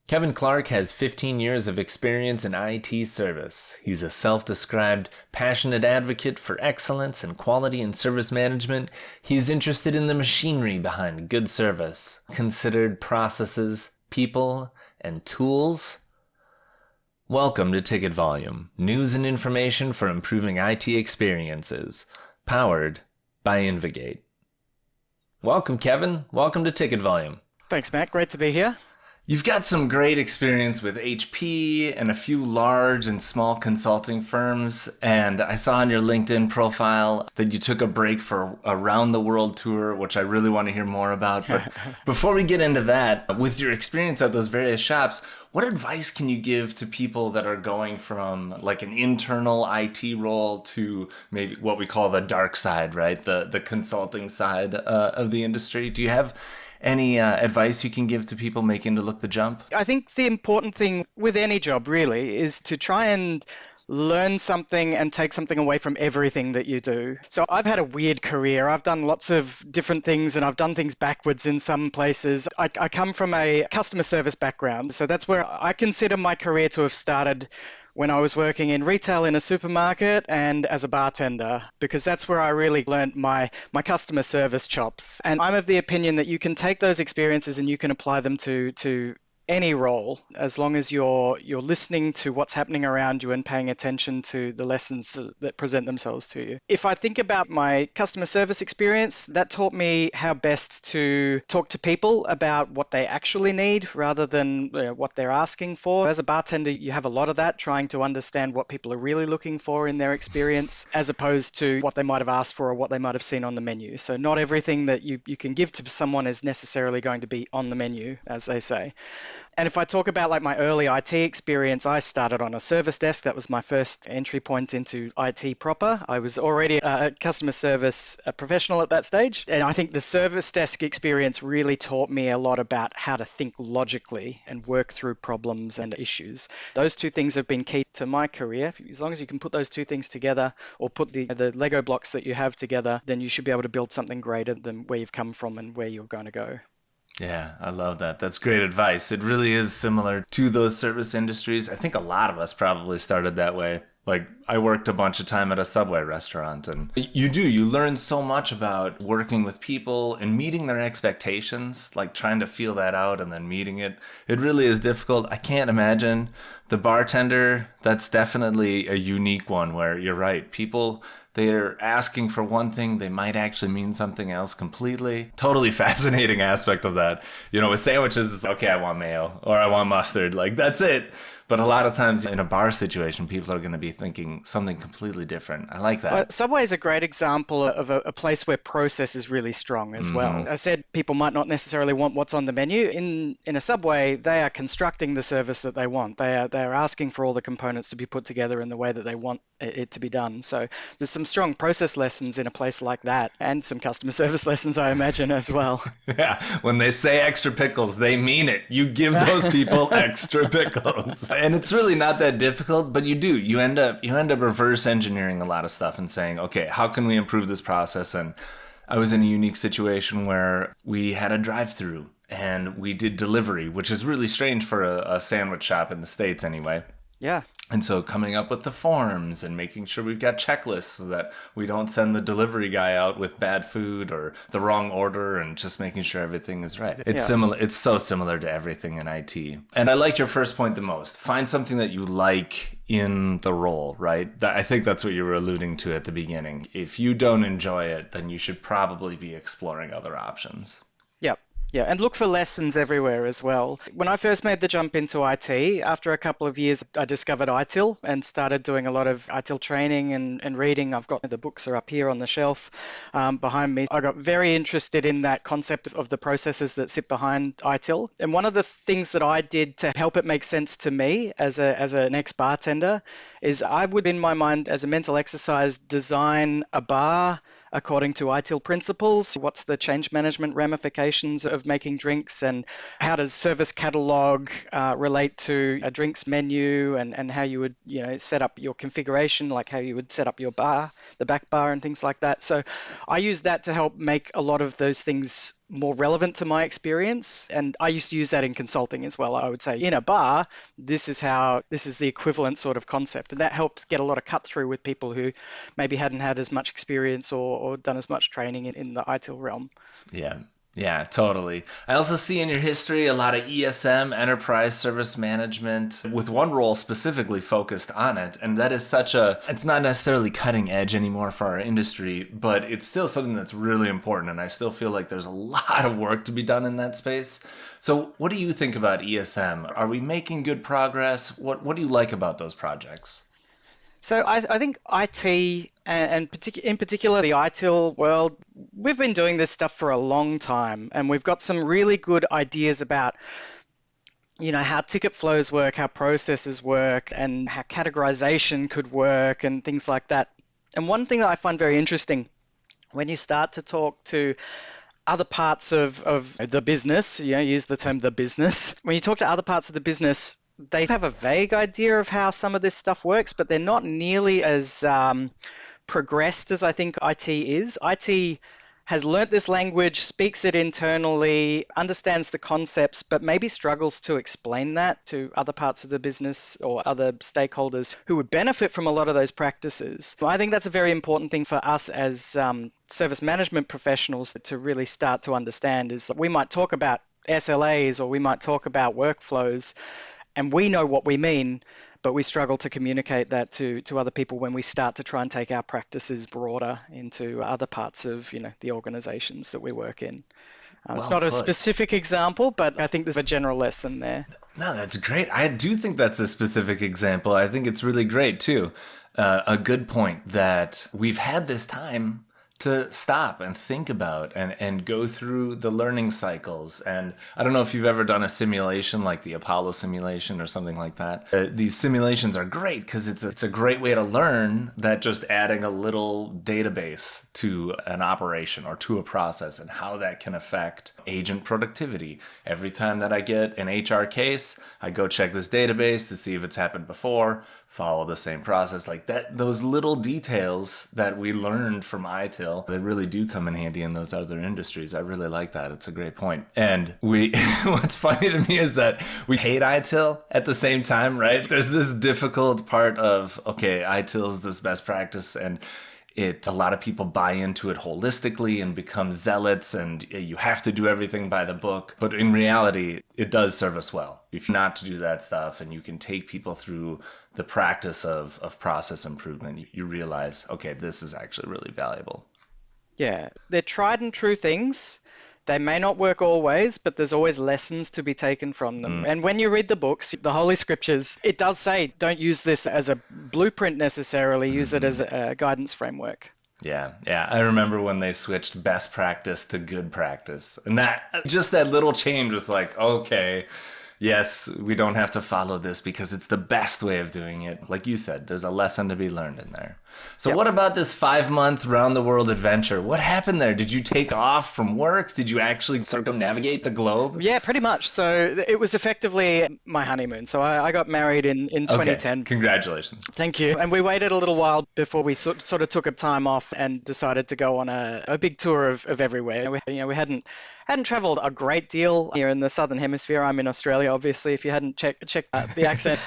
Kevin Clark has 15 years of experience in IT service. He's a self-described passionate advocate for excellence and quality in service management. He's interested in the machinery behind good service, considered processes, people, and tools. Welcome to Ticket Volume, news and information for improving IT experiences, powered by InvGate. Welcome, Kevin. Welcome to Ticket Volume. Thanks, Matt. Great to be here. You've got some great experience with HP and a few large and small consulting firms, and I saw on your LinkedIn profile that you took a break for a round-the-world tour, which I really want to hear more about. But before we get into that, with your experience at those various shops, what advice can you give to people that are going from like an internal IT role to maybe what we call the dark side, right? The consulting side of the industry? Do you have any advice you can give to people making to look the jump? I think the important thing with any job really is to try and learn something and take something away from everything that you do. So I've had a weird career. I've done lots of different things and I've done things backwards in some places. I come from a customer service background. So that's where I consider my career to have started when I was working in retail in a supermarket and as a bartender, because that's where I really learned my customer service chops. And I'm of the opinion that you can take those experiences and you can apply them to any role, as long as you're listening to what's happening around you and paying attention to the lessons that present themselves to you. If I think about my customer service experience, that taught me how best to talk to people about what they actually need rather than what they're asking for. As a bartender, you have a lot of that, trying to understand what people are really looking for in their experience, as opposed to what they might have asked for or what they might have seen on the menu. So not everything that you can give to someone is necessarily going to be on the menu, as they say. And if I talk about like my early IT experience, I started on a service desk. That was my first entry point into IT proper. I was already a customer service professional at that stage. And I think the service desk experience really taught me a lot about how to think logically and work through problems and issues. Those two things have been key to my career. As long as you can put those two things together or put the Lego blocks that you have together, then you should be able to build something greater than where you've come from and where you're going to go. Yeah, I love that. That's great advice. It really is similar to those service industries. I think a lot of us probably started that way. Like, I worked a bunch of time at a Subway restaurant, and you learn so much about working with people and meeting their expectations, like trying to feel that out and then meeting it. It really is difficult. I can't imagine the bartender. That's definitely a unique one where you're right. People, they're asking for one thing, they might actually mean something else completely. Totally fascinating aspect of that. You know, with sandwiches, it's okay, I want mayo or I want mustard. Like, that's it. But a lot of times in a bar situation, people are going to be thinking something completely different. I like that. Well, Subway is a great example of a place where process is really strong as well. I said people might not necessarily want what's on the menu. In a Subway, they are constructing the service that they want. They are asking for all the components to be put together in the way that they want it to be done. So there's some strong process lessons in a place like that, and some customer service lessons, I imagine, as well. Yeah, when they say extra pickles, they mean it. You give those people extra pickles. And it's really not that difficult, but you end up reverse engineering a lot of stuff and saying, okay, how can we improve this process? And I was in a unique situation where we had a drive-through and we did delivery, which is really strange for a sandwich shop in the States anyway. Yeah. And so coming up with the forms and making sure we've got checklists so that we don't send the delivery guy out with bad food or the wrong order, and just making sure everything is right. It's similar. It's so similar to everything in IT. And I liked your first point the most. Find something that you like in the role, right? I think that's what you were alluding to at the beginning. If you don't enjoy it, then you should probably be exploring other options. Yep. Yeah, and look for lessons everywhere as well. When I first made the jump into IT, after a couple of years, I discovered ITIL and started doing a lot of ITIL training and reading. I've got the books are up here on the shelf behind me. I got very interested in that concept of the processes that sit behind ITIL. And one of the things that I did to help it make sense to me as an ex-bartender is I would, in my mind, as a mental exercise, design a bar according to ITIL principles. What's the change management ramifications of making drinks, and how does service catalog relate to a drinks menu, and how you would set up your configuration, like how you would set up your bar, the back bar and things like that. So I use that to help make a lot of those things more relevant to my experience. And I used to use that in consulting as well. I would say, in a bar, this is the equivalent sort of concept. And that helped get a lot of cut through with people who maybe hadn't had as much experience or done as much training in the ITIL realm. Yeah. Yeah, totally. I also see in your history a lot of ESM, enterprise service management, with one role specifically focused on it. And that is it's not necessarily cutting edge anymore for our industry, but it's still something that's really important. And I still feel like there's a lot of work to be done in that space. So what do you think about ESM? Are we making good progress? What do you like about those projects? So I think IT in particular the ITIL world, we've been doing this stuff for a long time, and we've got some really good ideas about how ticket flows work, how processes work, and how categorization could work, and things like that. And one thing that I find very interesting when you start to talk to other parts of the business, use the term the business. When you talk to other parts of the business, they have a vague idea of how some of this stuff works, but they're not nearly as progressed as I think IT is. IT has learnt this language, speaks it internally, understands the concepts, but maybe struggles to explain that to other parts of the business or other stakeholders who would benefit from a lot of those practices. I think that's a very important thing for us as service management professionals to really start to understand is that we might talk about SLAs or we might talk about workflows, and we know what we mean, but we struggle to communicate that to other people when we start to try and take our practices broader into other parts of the organizations that we work in. It's Well not a put. specific example, but I think there's a general lesson there. No, that's great. I do think that's a specific example. I think it's really great too. A good point that we've had this time to stop and think about and go through the learning cycles. And I don't know if you've ever done a simulation like the Apollo simulation or something like that. These simulations are great because it's a great way to learn that just adding a little database to an operation or to a process and how that can affect agent productivity. Every time that I get an HR case, I go check this database to see if it's happened before, follow the same process like that. Those little details that we learned from ITIL, they really do come in handy in those other industries. I really like that. It's a great point. And what's funny to me is that we hate ITIL at the same time, right? There's this difficult part of, okay, ITIL is this best practice, and a lot of people buy into it holistically and become zealots, and you have to do everything by the book. But in reality, it does serve us well. If not to do that stuff, and you can take people through the practice of process improvement, you realize, okay, this is actually really valuable. Yeah, they're tried and true things. They may not work always, but there's always lessons to be taken from them. And when you read the books, the Holy Scriptures, it does say don't use this as a blueprint necessarily, use it as a guidance framework. Yeah, yeah. I remember when they switched best practice to good practice. And that little change was like, okay, yes, we don't have to follow this because it's the best way of doing it. Like you said, there's a lesson to be learned in there. So Yep. what about this 5-month round the world adventure? What happened there? Did you take off from work? Did you actually circumnavigate the globe? Yeah, pretty much. So it was effectively my honeymoon. So I got married in Okay, 2010. congratulations. Thank you. And we waited a little while before we sort of took a time off and decided to go on a big tour of everywhere. We hadn't traveled a great deal here in the Southern Hemisphere. I'm in Australia, obviously, if you hadn't checked the accent.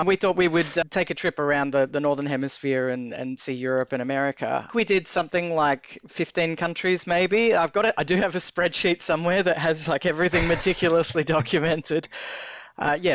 We thought we would take a trip around the Northern Hemisphere and see Europe and America. We did something like 15 countries, maybe. I do have a spreadsheet somewhere that has like everything meticulously documented.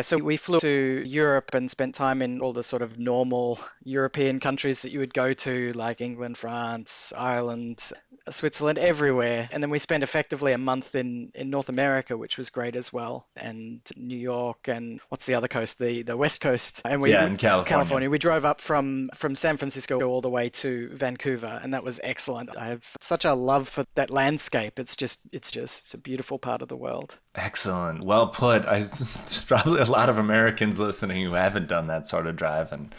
So we flew to Europe and spent time in all the sort of normal European countries that you would go to, like England, France, Ireland, Switzerland, everywhere. And then we spent effectively a month in North America, which was great as well, and New York, and what's the other coast? The West Coast. And In California. We drove up from San Francisco all the way to Vancouver, and that was excellent. I have such a love for that landscape. It's a beautiful part of the world. Excellent. Well put. There's probably a lot of Americans listening who haven't done that sort of drive and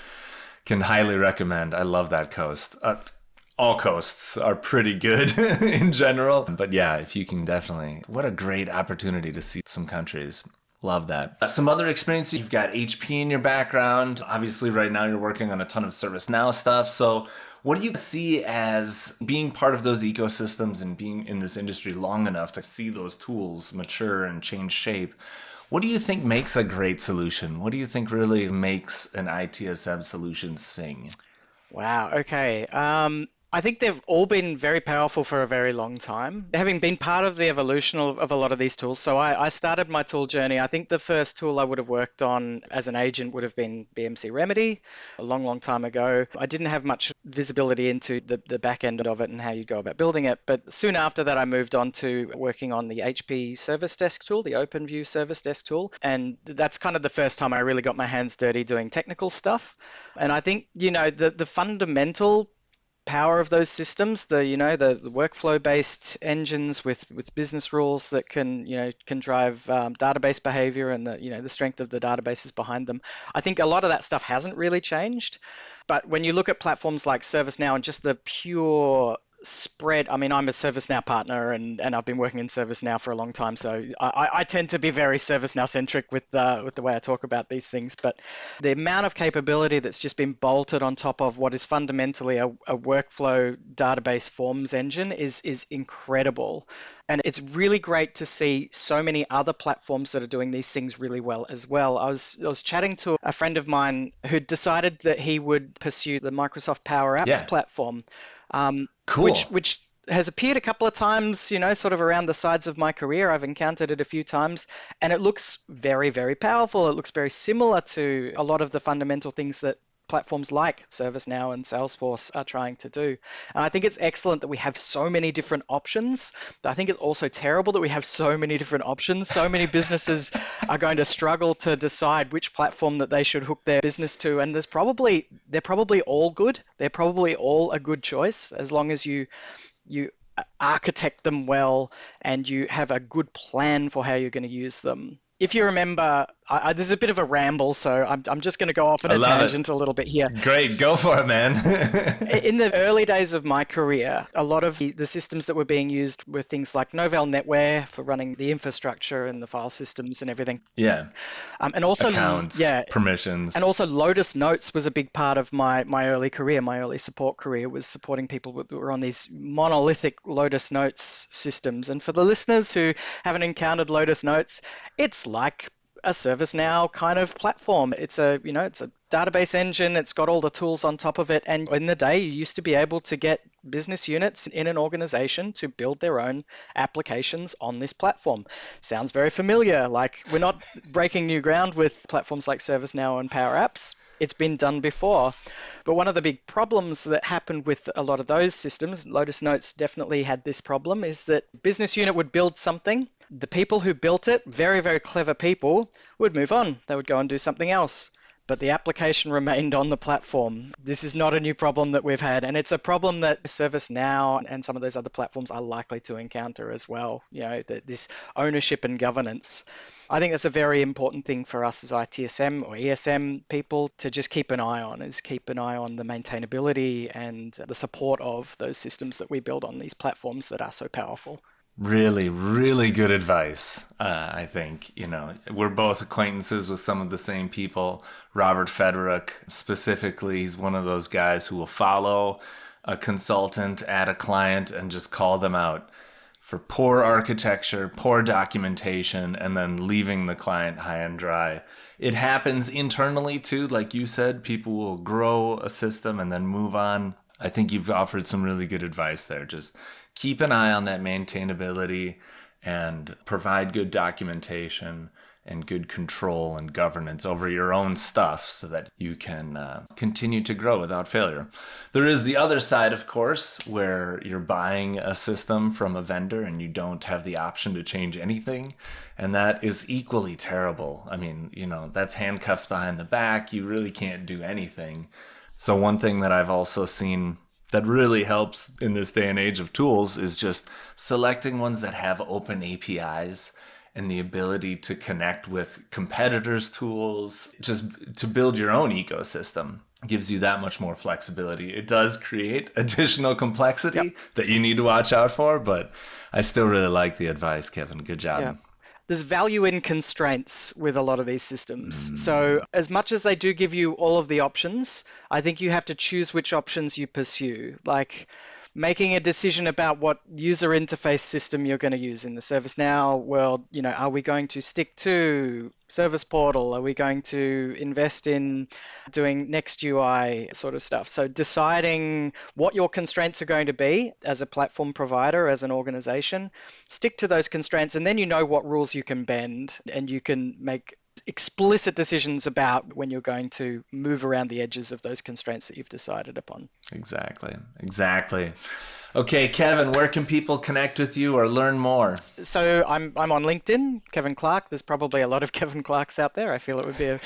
can highly recommend. I love that coast. All coasts are pretty good in general. But yeah, if you can definitely, what a great opportunity to see some countries. Love that. Some other experiences, you've got HP in your background. Obviously, right now you're working on a ton of ServiceNow stuff. So What do you see as being part of those ecosystems and being in this industry long enough to see those tools mature and change shape? What do you think makes a great solution? What do you think really makes an ITSM solution sing? Wow. Okay. I think they've all been very powerful for a very long time. Having been part of the evolution of a lot of these tools, so I started my tool journey. I think the first tool I would have worked on as an agent would have been BMC Remedy a long, long time ago. I didn't have much visibility into the back end of it and how you go about building it. But soon after that, I moved on to working on the HP Service Desk tool, the OpenView Service Desk tool. And that's kind of the first time I really got my hands dirty doing technical stuff. And I think, the fundamental power of those systems, the workflow based engines with business rules that can drive database behavior, and the strength of the databases behind them. I think a lot of that stuff hasn't really changed. But when you look at platforms like ServiceNow and just the pure spread, I mean, I'm a ServiceNow partner, and I've been working in ServiceNow for a long time, so I tend to be very ServiceNow centric with the way I talk about these things. But the amount of capability that's just been bolted on top of what is fundamentally a workflow database forms engine is incredible. And it's really great to see so many other platforms that are doing these things really well as well. I was chatting to a friend of mine who decided that he would pursue the Microsoft Power Apps Yeah, platform, cool. which has appeared a couple of times, sort of around the sides of my career. I've encountered it a few times, and it looks very, very powerful. It looks very similar to a lot of the fundamental things that platforms like ServiceNow and Salesforce are trying to do. And I think it's excellent that we have so many different options. But I think it's also terrible that we have so many different options. So many businesses are going to struggle to decide which platform that they should hook their business to. And they're probably all good. They're probably all a good choice as long as you architect them well and you have a good plan for how you're going to use them. If you remember, this is a bit of a ramble, so I'm just going to go off on I a love tangent it. a little bit here. Great. Go for it, man. In the early days of my career, a lot of the systems that were being used were things like Novell NetWare for running the infrastructure and the file systems and everything. Yeah. And also, Accounts, yeah, permissions. and also Lotus Notes was a big part of my early career. My early support career was supporting people who were on these monolithic Lotus Notes systems. And for the listeners who haven't encountered Lotus Notes, it's like a ServiceNow kind of platform. It's a database engine. It's got all the tools on top of it. And in the day, you used to be able to get business units in an organization to build their own applications on this platform. Sounds very familiar. Like, we're not breaking new ground with platforms like ServiceNow and Power Apps. It's been done before. But one of the big problems that happened with a lot of those systems, Lotus Notes definitely had this problem, is that business unit would build something. The people who built it, very, very clever people, would move on. They would go and do something else. But the application remained on the platform. This is not a new problem that we've had. And it's a problem that ServiceNow and some of those other platforms are likely to encounter as well. This ownership and governance. I think that's a very important thing for us as ITSM or ESM people to just keep an eye on, is keep an eye on the maintainability and the support of those systems that we build on these platforms that are so powerful. Really, really good advice. I think, we're both acquaintances with some of the same people. Robert Federick, specifically, he's one of those guys who will follow a consultant at a client and just call them out for poor architecture, poor documentation, and then leaving the client high and dry. It happens internally too. Like you said, people will grow a system and then move on. I think you've offered some really good advice there. Just keep an eye on that maintainability and provide good documentation and good control and governance over your own stuff so that you can continue to grow without failure. There is the other side, of course, where you're buying a system from a vendor and you don't have the option to change anything. And that is equally terrible. I mean, that's handcuffs behind the back. You really can't do anything. So one thing that I've also seen that really helps in this day and age of tools is just selecting ones that have open APIs and the ability to connect with competitors' tools, just to build your own ecosystem. Gives you that much more flexibility. It does create additional complexity Yep. that you need to watch out for, but I still really like the advice, Kevin. Good job. Yeah. there's value in constraints with a lot of these systems. So as much as they do give you all of the options, I think you have to choose which options you pursue. Like making a decision about what user interface system you're going to use in the ServiceNow world. Are we going to stick to Service Portal? Are we going to invest in doing Next UI sort of stuff? So deciding what your constraints are going to be as a platform provider, as an organization, stick to those constraints, and then you know what rules you can bend, and you can make explicit decisions about when you're going to move around the edges of those constraints that you've decided upon. Exactly. Okay, Kevin, where can people connect with you or learn more? So I'm on LinkedIn, Kevin Clark. There's probably a lot of Kevin Clarks out there. I feel it would be a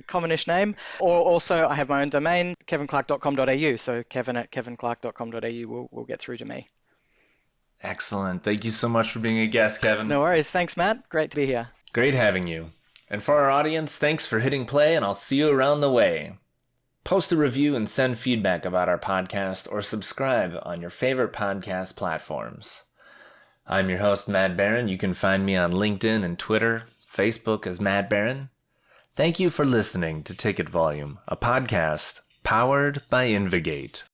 commonish name. Or also I have my own domain, kevinclark.com.au. So kevin@kevinclark.com.au will get through to me. Excellent. Thank you so much for being a guest, Kevin. No worries. Thanks, Matt. Great to be here. Great having you. And for our audience, thanks for hitting play, and I'll see you around the way. Post a review and send feedback about our podcast, or subscribe on your favorite podcast platforms. I'm your host, Matt Barron. You can find me on LinkedIn and Twitter, Facebook as Matt Barron. Thank you for listening to Ticket Volume, a podcast powered by InvGate.